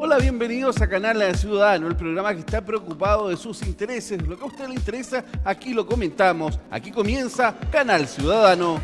Hola, bienvenidos a Canal Ciudadano, el programa que está preocupado de sus intereses. Lo que a usted le interesa, aquí lo comentamos. Aquí comienza Canal Ciudadano.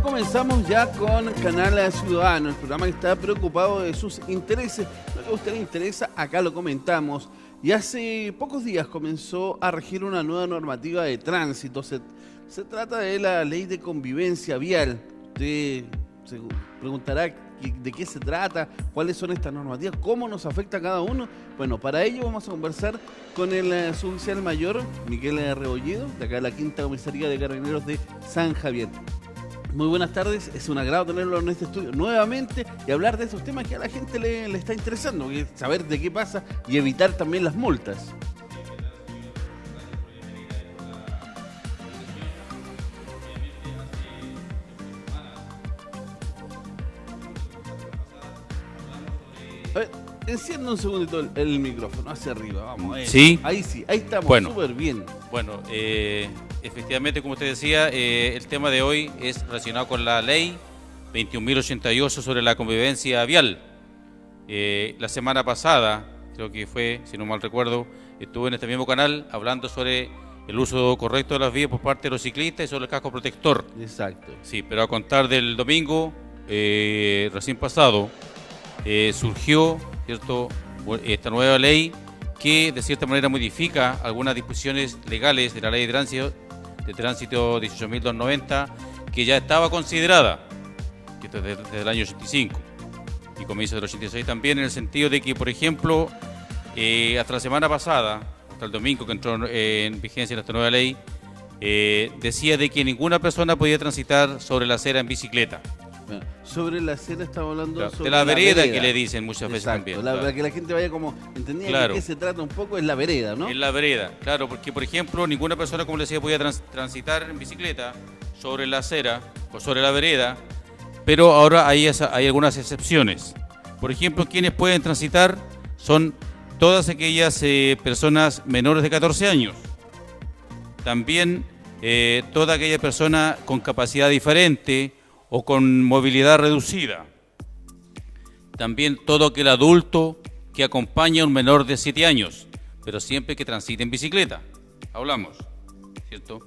Comenzamos ya con Canal Ciudadano, el programa que está preocupado de sus intereses. Lo que a usted le interesa, acá lo comentamos. Y hace pocos días comenzó a regir una nueva normativa de tránsito. Se trata de la Ley de Convivencia Vial. Usted se preguntará de qué se trata, cuáles son estas normativas, cómo nos afecta a cada uno. Bueno, para ello vamos a conversar con el suboficial mayor, Miguel Rebolledo, de acá de la Quinta Comisaría de Carabineros de San Javier. Muy buenas tardes, es un agrado tenerlo en este estudio nuevamente y hablar de esos temas que a la gente le está interesando, que es saber de qué pasa y evitar también las multas. A ver, encienda un segundito el micrófono hacia arriba, vamos. ¿Sí? Ahí sí, ahí estamos, bueno, súper bien. Bueno, efectivamente, como usted decía, el tema de hoy es relacionado con la ley 21.088 sobre la convivencia vial. La semana pasada, creo que fue, si no mal recuerdo, estuve en este mismo canal hablando sobre el uso correcto de las vías por parte de los ciclistas y sobre el casco protector. Exacto. Sí, pero a contar del domingo, recién pasado, surgió, ¿cierto?, esta nueva ley que de cierta manera modifica algunas disposiciones legales de la ley de tránsito 18.290, que ya estaba considerada, que esto es desde el año 85 y comienzo del 86 también, en el sentido de que, por ejemplo, hasta la semana pasada, hasta el domingo que entró en vigencia esta nueva ley, decía de que ninguna persona podía transitar sobre la acera en bicicleta. Sobre la acera estamos hablando, claro, sobre de la vereda que le dicen muchas veces. Exacto, también. Para que la gente vaya como entendiendo claro. de qué se trata un poco, es la vereda, ¿no? Es la vereda, claro, porque por ejemplo ninguna persona, como le decía, podía transitar en bicicleta sobre la acera o sobre la vereda, pero ahora hay algunas excepciones. Por ejemplo, quienes pueden transitar son todas aquellas personas menores de 14 años. También toda aquella persona con capacidad diferente o con movilidad reducida. También todo aquel adulto que acompaña a un menor de 7 años, pero siempre que transite en bicicleta. Hablamos, ¿cierto?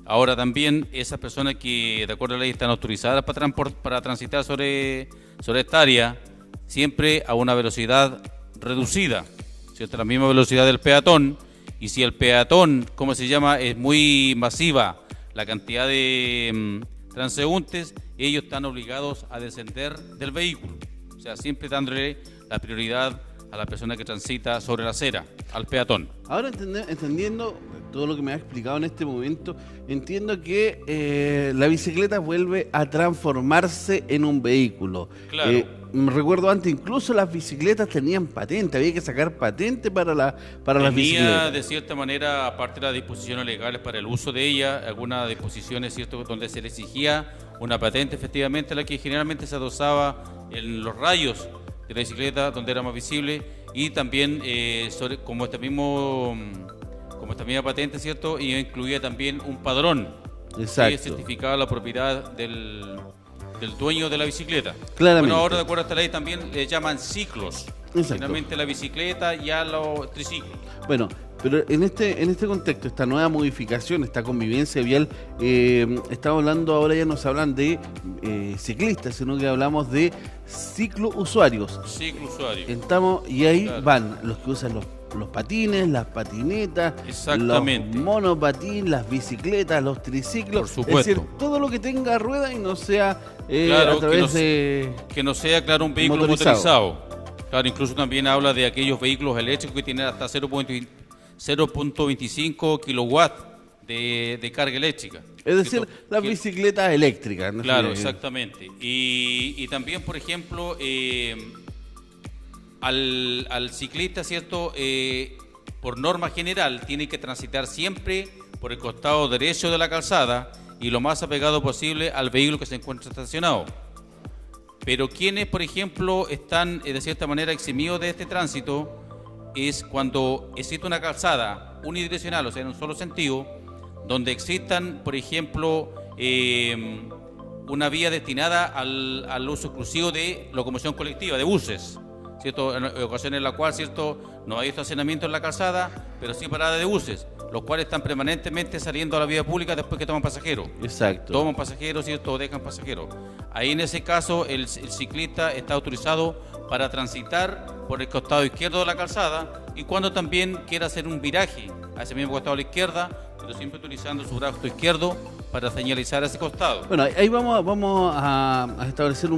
Ahora también esas personas que, de acuerdo a la ley, están autorizadas para transitar sobre esta área, siempre a una velocidad reducida, ¿cierto? La misma velocidad del peatón, y si el peatón, ¿cómo se llama?, es muy masiva la cantidad de transeúntes, ellos están obligados a descender del vehículo. O sea, siempre dándole la prioridad a la persona que transita sobre la acera, al peatón. Ahora entendiendo todo lo que me ha explicado en este momento, entiendo que la bicicleta vuelve a transformarse en un vehículo. Claro. Recuerdo antes, incluso las bicicletas tenían patente, había que sacar patente para las bicicletas. Tenía, de cierta manera, aparte de las disposiciones legales para el uso de ella, algunas disposiciones, ¿cierto?, donde se le exigía una patente, efectivamente, la que generalmente se adosaba en los rayos de la bicicleta, donde era más visible, y también como esta misma patente, ¿cierto?, y incluía también un padrón. Exacto. Que certificaba la propiedad del dueño de la bicicleta. Claramente. Bueno, ahora de acuerdo a esta ley también le llaman ciclos. Exacto. Finalmente la bicicleta y a los triciclos. Bueno, pero en este contexto, esta nueva modificación, esta convivencia vial, estamos hablando, ahora ya no se hablan de ciclistas, sino que hablamos de ciclousuarios. Ciclousuarios. Y ahí claro. van los que usan los patines, las patinetas, exactamente, los monopatín, las bicicletas, los triciclos. Por supuesto. Es decir, todo lo que tenga rueda y no sea claro, a través de... Que no sea, claro, un vehículo motorizado. Claro, incluso también habla de aquellos vehículos eléctricos que tienen hasta 0.25 kilowatts de carga eléctrica. Es decir, las bicicletas eléctricas. Claro, exactamente. Y también, por ejemplo, al ciclista, ¿cierto? Por norma general, tiene que transitar siempre por el costado derecho de la calzada y lo más apegado posible al vehículo que se encuentra estacionado. Pero quienes, por ejemplo, están de cierta manera eximidos de este tránsito es cuando existe una calzada unidireccional, o sea, en un solo sentido, donde existan, por ejemplo, una vía destinada al uso exclusivo de locomoción colectiva, de buses, ¿cierto? En ocasiones en las cuales, ¿cierto?, no hay estacionamiento en la calzada, pero sí parada de buses, los cuales están permanentemente saliendo a la vía pública después que toman pasajeros. Exacto. Toman pasajeros, ¿cierto?, o dejan pasajeros. Ahí en ese caso el ciclista está autorizado para transitar por el costado izquierdo de la calzada y cuando también quiera hacer un viraje a ese mismo costado a la izquierda, pero siempre utilizando su brazo izquierdo para señalizar ese costado. Bueno, ahí vamos a establecer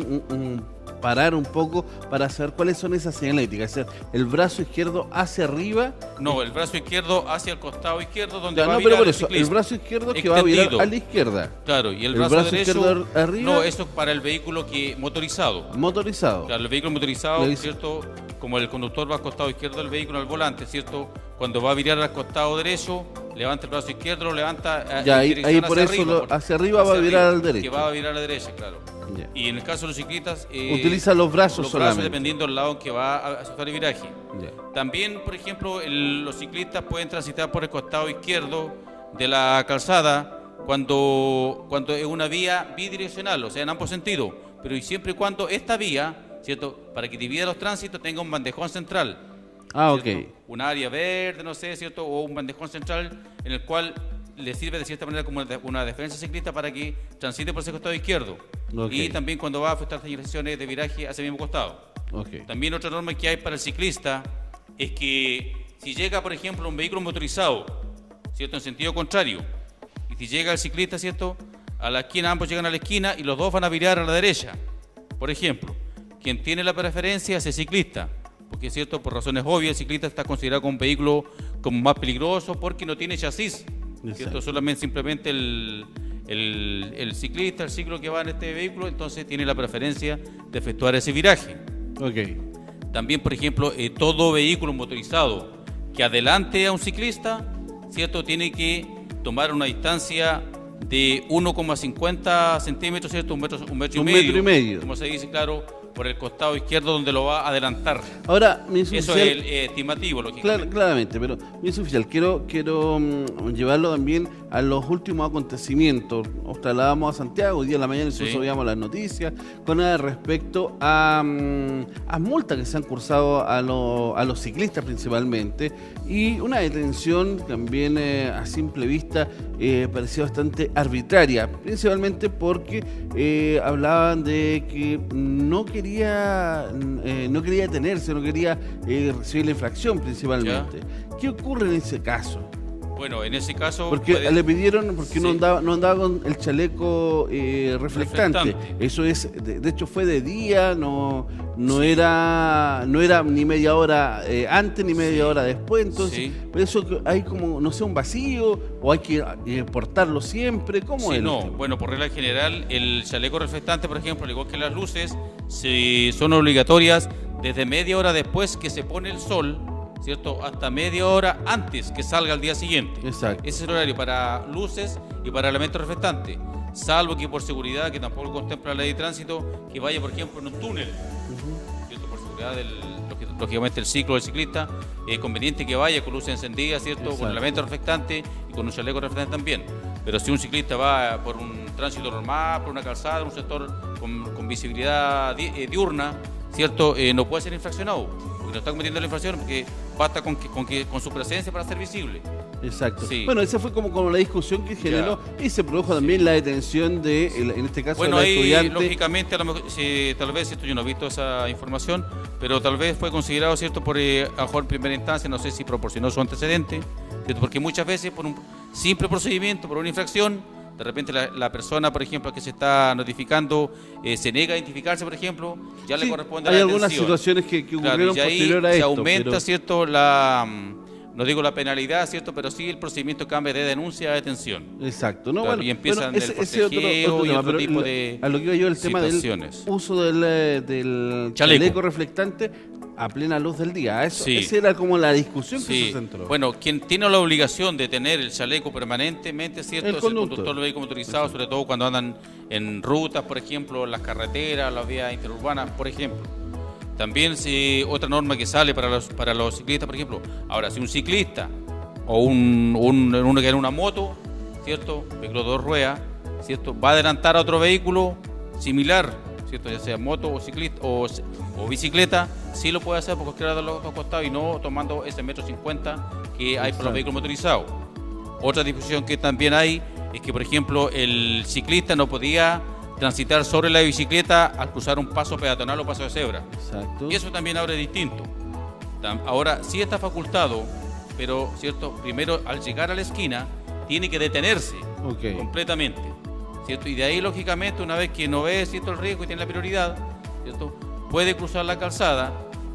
parar un poco para saber cuáles son esas señaléticas. Es decir, el brazo izquierdo hacia arriba. No, el brazo izquierdo hacia el costado izquierdo donde va a no, virar pero por el eso, ciclista. el brazo izquierdo que va a virar a la izquierda. Claro, y el brazo derecho izquierdo arriba. No, eso es para el vehículo motorizado. Motorizado. Claro, el vehículo motorizado, ¿cierto? Como el conductor va al costado izquierdo del vehículo al volante, ¿cierto? Cuando va a virar al costado derecho, levanta el brazo izquierdo, lo levanta ya, ahí por eso arriba, hacia arriba va a virar al derecho. Que va a virar a la derecha, claro. Ya. Y en el caso de los ciclistas utiliza los brazos solamente. Dependiendo del lado en que va a aceptar el viraje. Ya. También, por ejemplo, los ciclistas pueden transitar por el costado izquierdo de la calzada cuando es una vía bidireccional, o sea, en ambos sentidos, pero siempre y cuando esta vía, ¿cierto?, para que divida los tránsitos tenga un bandejón central. Ah, ¿cierto? ok. Un área verde, no sé, ¿cierto?, o un bandejón central en el cual le sirve de cierta manera como una defensa ciclista para que transite por ese costado izquierdo. Okay. Y también cuando va a afectar señalizaciones de viraje hacia el mismo costado. Okay. También otra norma que hay para el ciclista es que si llega, por ejemplo, un vehículo motorizado, ¿cierto?, en sentido contrario, y si llega el ciclista, ¿cierto?, a la esquina, ambos llegan a la esquina y los dos van a virar a la derecha. Por ejemplo, quien tiene la preferencia es el ciclista, porque, ¿cierto?, por razones obvias, el ciclista está considerado como un vehículo como más peligroso porque no tiene chasis, ¿cierto? Solamente simplemente el ciclista, el ciclo que va en este vehículo, entonces tiene la preferencia de efectuar ese viraje. Okay. También, por ejemplo, todo vehículo motorizado que adelante a un ciclista, ¿cierto?, tiene que tomar una distancia de 1,50 centímetros, ¿cierto?, un metro y medio, como se dice, claro, por el costado izquierdo donde lo va a adelantar. Ahora, mi oficial, eso es el estimativo, lógicamente. Claramente, pero mi oficial, quiero llevarlo también a los últimos acontecimientos. Nos trasladamos a Santiago, hoy día en la mañana incluso veíamos las noticias con respecto a multas que se han cursado a los ciclistas principalmente, y una detención también a simple vista parecía bastante arbitraria, principalmente porque hablaban de que no quería detenerse, no quería recibir la infracción principalmente. ¿Ya? ¿Qué ocurre en ese caso? Bueno, en ese caso... Porque le pidieron, porque no andaba con el chaleco reflectante. Eso es, de hecho fue de día, no era ni media hora antes ni media hora después, entonces por eso hay como, no sé, un vacío, o hay que portarlo siempre, ¿cómo es? No, bueno, por regla general, el chaleco reflectante, por ejemplo, al igual que las luces, son obligatorias desde media hora después que se pone el sol, ¿cierto?, hasta media hora antes que salga al día siguiente. Exacto. Ese es el horario para luces y para elementos reflectantes, salvo que por seguridad, que tampoco contempla la ley de tránsito, que vaya, por ejemplo, en un túnel, ¿cierto?, por seguridad lógicamente el ciclo del ciclista, es conveniente que vaya con luces encendidas, ¿cierto?, Exacto, con elementos reflectantes y con un chaleco reflectante también. Pero si un ciclista va por un tránsito normal, por una calzada, un sector con visibilidad diurna, ¿cierto?, no puede ser infraccionado, porque no está cometiendo la infracción, porque basta con su presencia para ser visible. Exacto. Sí. Bueno, esa fue como la discusión que generó y se produjo también la detención de, en este caso, bueno, de la ahí, estudiante. lógicamente, a lo mejor, tal vez, esto yo no he visto esa información, pero tal vez fue considerado, ¿cierto?, por a lo mejor en primera instancia, no sé si proporcionó su antecedente, ¿cierto?, porque muchas veces por un simple procedimiento, por una infracción, de repente la persona, por ejemplo, que se está notificando se niega a identificarse, por ejemplo, ya le corresponde hay la algunas detención. situaciones que ocurrieron y ahí posterior a se esto. aumenta, ¿cierto?, no digo la penalidad, ¿cierto?, pero sí el procedimiento cambia de denuncia a detención. Exacto. No, claro, y empiezan el ese forcejeo y tema, otro tipo de a lo que iba yo, el tema del uso del chaleco reflectante, a plena luz del día. Sí. Esa era como la discusión que Sí. se centró. Bueno, quien tiene la obligación de tener el chaleco permanentemente, ¿cierto? El Es el conductor. conductor del vehículo motorizado, sobre todo cuando andan en rutas, por ejemplo, en las carreteras, las vías interurbanas, por ejemplo. También otra norma que sale para los ciclistas, por ejemplo. Ahora, si un ciclista o uno que en una moto, ¿cierto? Vehículo de dos ruedas, ¿cierto? Va a adelantar a otro vehículo similar, ¿cierto? Ya sea moto o ciclista o bicicleta, sí lo puede hacer por cualquiera de los dos costados y no tomando ese 1,50 m que hay para los vehículos motorizados. Otra disposición que también hay es que, por ejemplo, el ciclista no podía transitar sobre la bicicleta al cruzar un paso peatonal o paso de cebra. Exacto. Y eso también ahora es distinto. Ahora sí está facultado, pero cierto, primero al llegar a la esquina tiene que detenerse completamente, ¿cierto? Y de ahí, lógicamente, una vez que no ve, ¿cierto?, el riesgo y tiene la prioridad, ¿cierto?, puede cruzar la calzada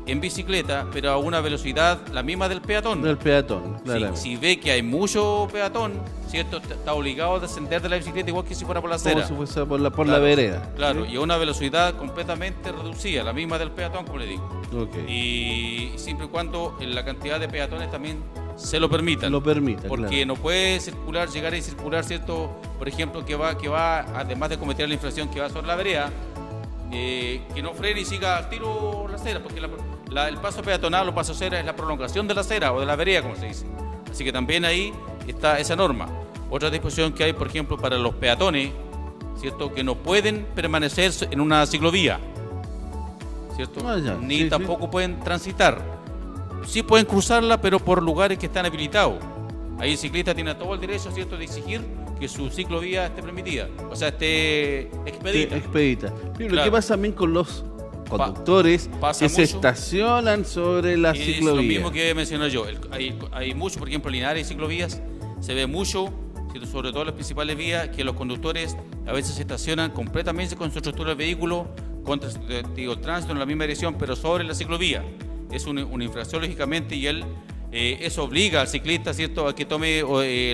en bicicleta, pero a una velocidad la misma del peatón. Del peatón, claramente. Si ve que hay mucho peatón, ¿cierto?, está obligado a descender de la bicicleta igual que si fuera por la acera. Como si fuese por la vereda. Claro, ¿sí? y a una velocidad completamente reducida, la misma del peatón, como le digo. Okay. Y siempre y cuando la cantidad de peatones también se lo permitan. Lo permita, porque claro. no puede circular, llegar y circular, ¿cierto? Por ejemplo, que va, además de cometer la infracción que va sobre la vereda, que no frene y siga al tiro la acera, porque el paso peatonal o paso acera es la prolongación de la acera o de la vereda, como se dice. Así que también ahí está esa norma. Otra disposición que hay, por ejemplo, para los peatones, ¿cierto?, que no pueden permanecer en una ciclovía, ¿cierto? Ni tampoco pueden transitar. Sí pueden cruzarla, pero por lugares que están habilitados. Ahí el ciclista tiene todo el derecho, ¿cierto?, de exigir que su ciclovía esté permitida, o sea, esté expedita. Pero claro. ¿Qué pasa también con los conductores que se estacionan sobre la ciclovía? Es lo mismo que mencioné yo. Hay mucho, por ejemplo, en Linares y ciclovías, se ve mucho, ¿cierto?, sobre todo en las principales vías, que los conductores a veces se estacionan completamente con su estructura del vehículo, contra el tránsito en la misma dirección, pero sobre la ciclovía. Es una infracción, lógicamente, y eso obliga al ciclista, ¿cierto?, a que tome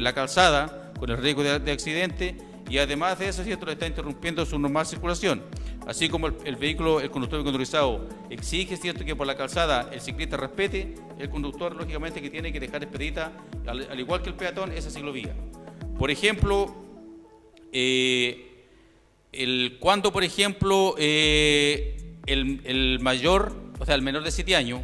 la calzada con el riesgo de accidente, y además de eso, ¿cierto?, le está interrumpiendo su normal circulación. Así como el conductor motorizado exige, ¿cierto?, que por la calzada el ciclista respete, el conductor, lógicamente, que tiene que dejar expedita, al igual que el peatón, esa ciclovía. Por ejemplo, cuando, por ejemplo, el mayor, o sea, el menor de 7 años,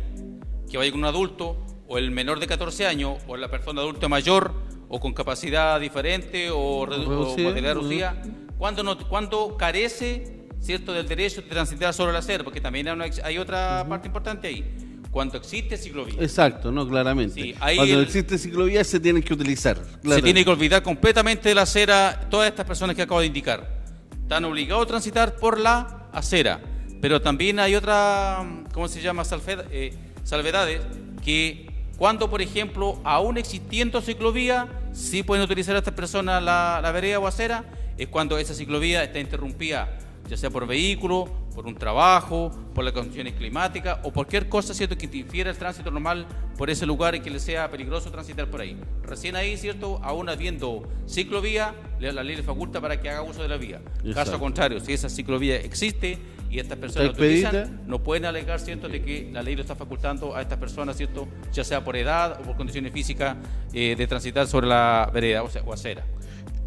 que vaya con un adulto, o el menor de 14 años, o la persona adulta mayor, o con capacidad diferente, o movilidad reducida, cuando carece, ¿cierto?, del derecho de transitar sobre la acera, porque también hay otra parte importante ahí. Cuando existe ciclovía. Exacto, no, claramente. Sí, cuando existe ciclovía se tiene que utilizar. Se tiene que olvidar completamente de la acera. Todas estas personas que acabo de indicar están obligados a transitar por la acera. Pero también hay otra, ¿cómo se llama?, salvedades, que cuando, por ejemplo, aún existiendo ciclovía, sí pueden utilizar a estas personas la vereda o acera, es cuando esa ciclovía está interrumpida, ya sea por vehículo, por un trabajo, por las condiciones climáticas o cualquier cosa, ¿cierto?, que interfiera el tránsito normal por ese lugar y que le sea peligroso transitar por ahí. Recién ahí, ¿cierto?, aún habiendo ciclovía, la ley le faculta para que haga uso de la vía. Exacto. Caso contrario, si esa ciclovía existe y estas personas la utilizan, no pueden alegar, ¿cierto?, de que la ley lo está facultando a estas personas, ¿cierto?, ya sea por edad o por condiciones físicas, de transitar sobre la vereda o acera.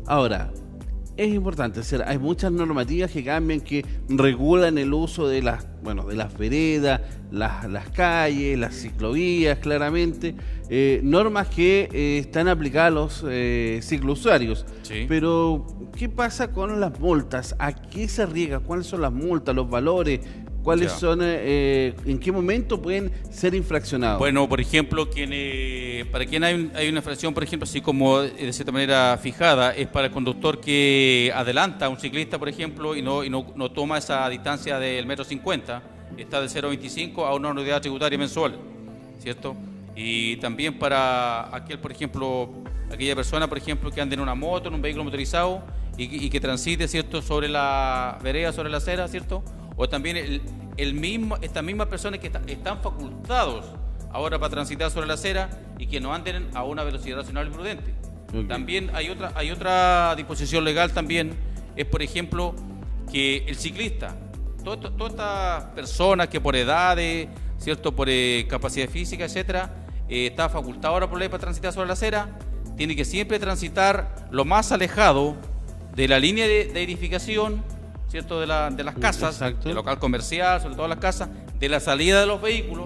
Ahora, es importante, hay muchas normativas que cambian, que regulan el uso de las veredas, las calles, las ciclovías, claramente, normas que están aplicadas a los ciclousuarios. Sí. Pero, ¿qué pasa con las multas? ¿A qué se arriesga? ¿Cuáles son las multas, los valores? ¿Cuáles son, en qué momento pueden ser infraccionados? Bueno, por ejemplo, para quien hay una infracción, por ejemplo, así como de cierta manera fijada, es para el conductor que adelanta a un ciclista, por ejemplo, y no toma esa distancia del 1,50 m, está de 0,25 a una unidad tributaria mensual, ¿cierto? Y también para aquella persona, por ejemplo, que ande en una moto, en un vehículo motorizado y que transite, ¿cierto?, sobre la vereda, sobre la acera, ¿cierto? O también estas mismas personas que están facultados ahora para transitar sobre la acera y que no anden a una velocidad racional y prudente. Okay. También hay otra disposición legal también, es por ejemplo que el ciclista, todas estas personas que por edades, ¿cierto? Por capacidad física, etcétera, está facultado ahora por ley para transitar sobre la acera, tiene que siempre transitar lo más alejado de la línea de edificación, ¿cierto? De las casas, Exacto. del local comercial, sobre todo las casas, de la salida de los vehículos,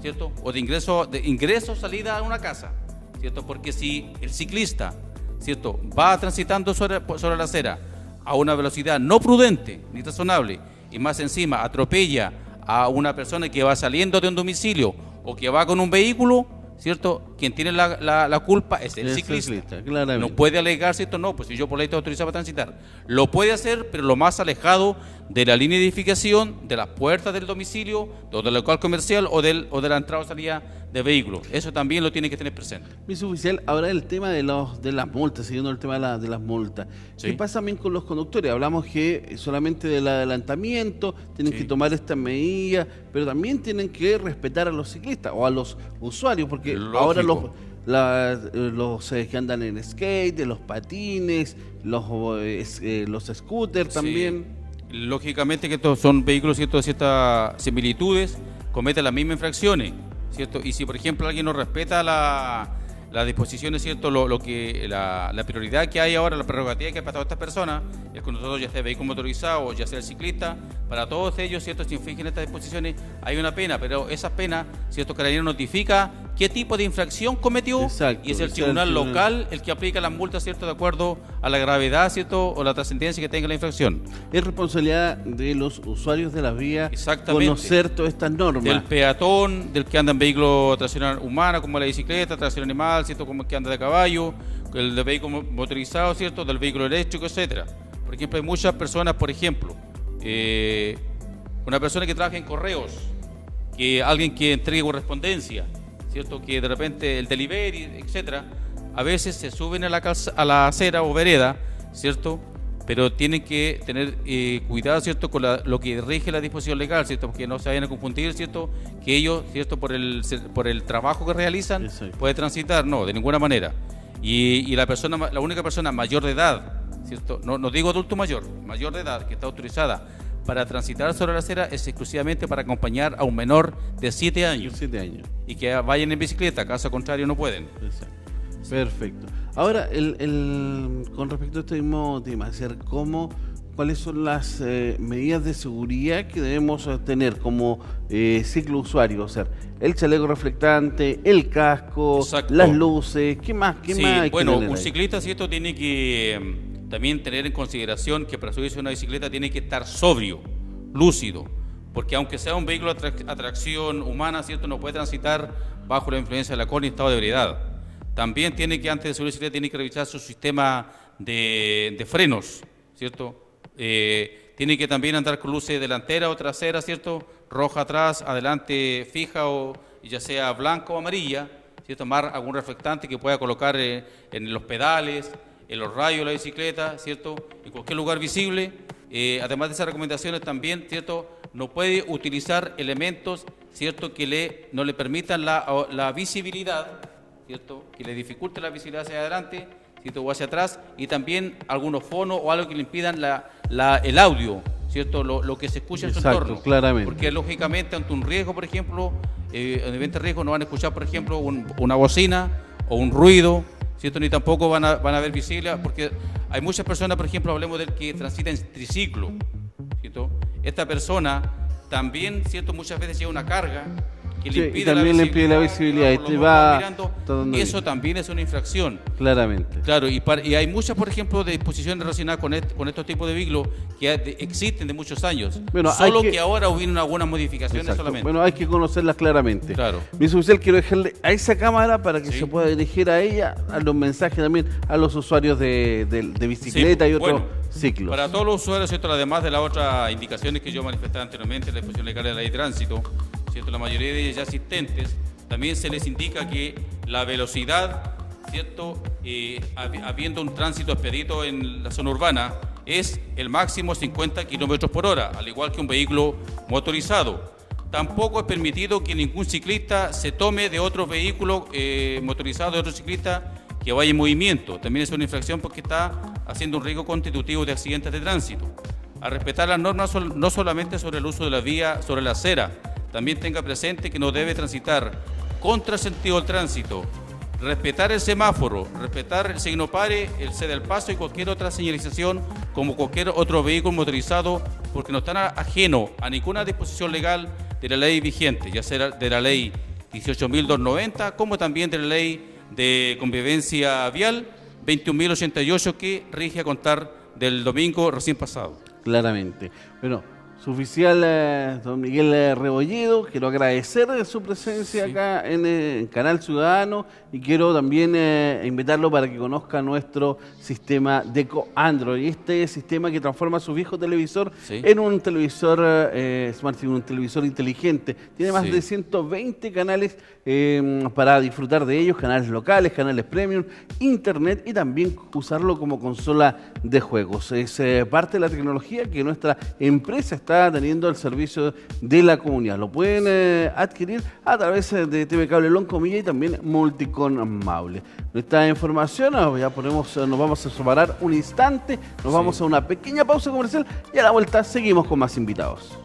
¿cierto? O de ingreso, salida a una casa, ¿cierto? Porque si el ciclista, ¿cierto?, va transitando sobre la acera a una velocidad no prudente ni razonable y más encima atropella a una persona que va saliendo de un domicilio o que va con un vehículo, ¿cierto?, quien tiene la culpa es el ciclista. Claramente. No puede alegar, ¿cierto? No, pues si yo por ley estoy autorizado para transitar. Lo puede hacer, pero lo más alejado de la línea de edificación, de las puertas del domicilio, o del local comercial o de la entrada o salida de vehículos. Eso también lo tiene que tener presente. Viceoficial, ahora el tema de las multas, siguiendo el tema de las multas. Sí. ¿Qué pasa también con los conductores? Hablamos que solamente del adelantamiento, tienen Sí. que tomar estas medidas, pero también tienen que respetar a los ciclistas o a los usuarios, porque Lógico. ahora los que andan en skate, los patines, los scooters también. Sí. Lógicamente que estos son vehículos, ¿cierto?, de ciertas similitudes, cometen las mismas infracciones, ¿cierto? Y si, por ejemplo, alguien no respeta las disposiciones, ¿cierto?, la prioridad que hay ahora, la prerrogativa que hay para todas estas personas, es con nosotros, ya sea el vehículo motorizado, ya sea el ciclista, para todos ellos, ¿cierto?, si infringen estas disposiciones, hay una pena, pero esa pena, ¿cierto?, Carabineros notifica qué tipo de infracción cometió. Exacto, Y es el o sea, tribunal local el que aplica las multas, ¿cierto?, de acuerdo a la gravedad, ¿cierto?, o la trascendencia que tenga la infracción. Es responsabilidad de los usuarios de las vías Exactamente. conocer todas estas normas. Del peatón, del que anda en vehículo a tracción humana, como la bicicleta, tracción animal, ¿cierto?, como el que anda de caballo, el de vehículo motorizado, ¿cierto?, del vehículo eléctrico, etcétera. Por ejemplo, hay muchas personas, por ejemplo, una persona que trabaja en correos, que alguien que entregue correspondencia, ¿cierto?, que de repente el delivery, etcétera, a veces se suben a la acera o vereda, ¿cierto?, pero tienen que tener cuidado, ¿cierto?, con lo que rige la disposición legal, ¿cierto?, porque no se vayan a confundir, ¿cierto?, que ellos, ¿cierto?, por el trabajo que realizan, Exacto. puede transitar, no, de ninguna manera. Y la única persona mayor de edad, ¿cierto?, no digo adulto mayor de edad, que está autorizada para transitar sobre la acera es exclusivamente para acompañar a un menor de 7 años 7 años. y que vayan en bicicleta, caso contrario no pueden. Exacto. Perfecto. Ahora, con respecto a este mismo tema, ¿cuáles son las medidas de seguridad que debemos tener como ciclo usuario? O sea, el chaleco reflectante, el casco, Exacto. las luces, ¿qué más? Sí, Más hay que bueno, tener un ahí? ciclista, ¿cierto?, tiene que también tener en consideración que para subirse a una bicicleta tiene que estar sobrio, lúcido, porque aunque sea un vehículo de atracción humana, ¿cierto?, no puede transitar bajo la influencia del alcohol ni estado de ebriedad. También tiene que, antes de subir a la bicicleta, tiene que revisar su sistema de frenos, ¿cierto? Tiene que también andar con luces delantera o trasera, ¿cierto?, roja atrás, adelante fija, o ya sea blanca o amarilla, ¿cierto?, tomar algún reflectante que pueda colocar en los pedales, en los rayos de la bicicleta, ¿cierto?, en cualquier lugar visible. Además de esas recomendaciones también, ¿cierto?, no puede utilizar elementos, ¿cierto?, que no le permitan la visibilidad, ¿cierto?, que le dificulte la visibilidad hacia adelante, ¿cierto?, o hacia atrás, y también algunos fonos o algo que le impidan el audio, ¿cierto?, lo que se escucha en su Exacto, entorno. claramente. Porque lógicamente ante un riesgo, por ejemplo, en evento de riesgo no van a escuchar, por ejemplo, una bocina o un ruido, ¿cierto?, ni tampoco van a ver visible, porque hay muchas personas, por ejemplo, hablemos del que transita en triciclo, ¿cierto? Esta persona también, ¿cierto?, muchas veces lleva una carga que Sí, le y impide también le impide la visibilidad, y por te los va ojos mirando, todo y eso también es una infracción. Claramente. Claro, y hay muchas, por ejemplo, de disposiciones relacionadas con estos tipos de vehículos que existen de muchos años, Bueno, solo hay que ahora hubieron algunas modificaciones Exacto. solamente. Bueno, hay que conocerlas claramente. Claro. Viceoficial, quiero dejarle a esa cámara para que Sí. se pueda dirigir a ella, a los mensajes también a los usuarios de bicicleta Sí, y otros bueno, ciclos. Para todos los usuarios, ¿cierto?, además de las otras indicaciones que yo manifestaba anteriormente, la disposición legal de la ley de tránsito, ¿cierto?, la mayoría de ellas ya existentes, también se les indica que la velocidad, ¿cierto?, habiendo un tránsito expedito en la zona urbana, es el máximo 50 kilómetros por hora, al igual que un vehículo motorizado. Tampoco es permitido que ningún ciclista se tome de otro vehículo motorizado de otro ciclista que vaya en movimiento. También es una infracción porque está haciendo un riesgo constitutivo de accidentes de tránsito. A respetar las normas no solamente sobre el uso de la vía, sobre la acera, también tenga presente que no debe transitar contra el sentido del tránsito, respetar el semáforo, respetar el signo pare, el cede al paso y cualquier otra señalización como cualquier otro vehículo motorizado, porque no están ajeno a ninguna disposición legal de la ley vigente, ya sea de la ley 18.290, como también de la ley de convivencia vial 21.088, que rige a contar del domingo recién pasado. Claramente. Bueno, su oficial don Miguel Rebolledo, quiero agradecer su presencia acá en Canal Ciudadano y quiero también invitarlo para que conozca nuestro sistema Deco Android, este sistema que transforma su viejo televisor en un televisor Smart TV, un televisor inteligente. Tiene más de 120 canales para disfrutar de ellos, canales locales, canales premium, internet y también usarlo como consola de juegos. Es parte de la tecnología que nuestra empresa está teniendo al servicio de la comunidad. Lo pueden adquirir a través de TV Cable Loncomilla y también Multicon Maule. Esta información ya nos vamos a separar un instante, nos vamos a una pequeña pausa comercial y a la vuelta seguimos con más invitados.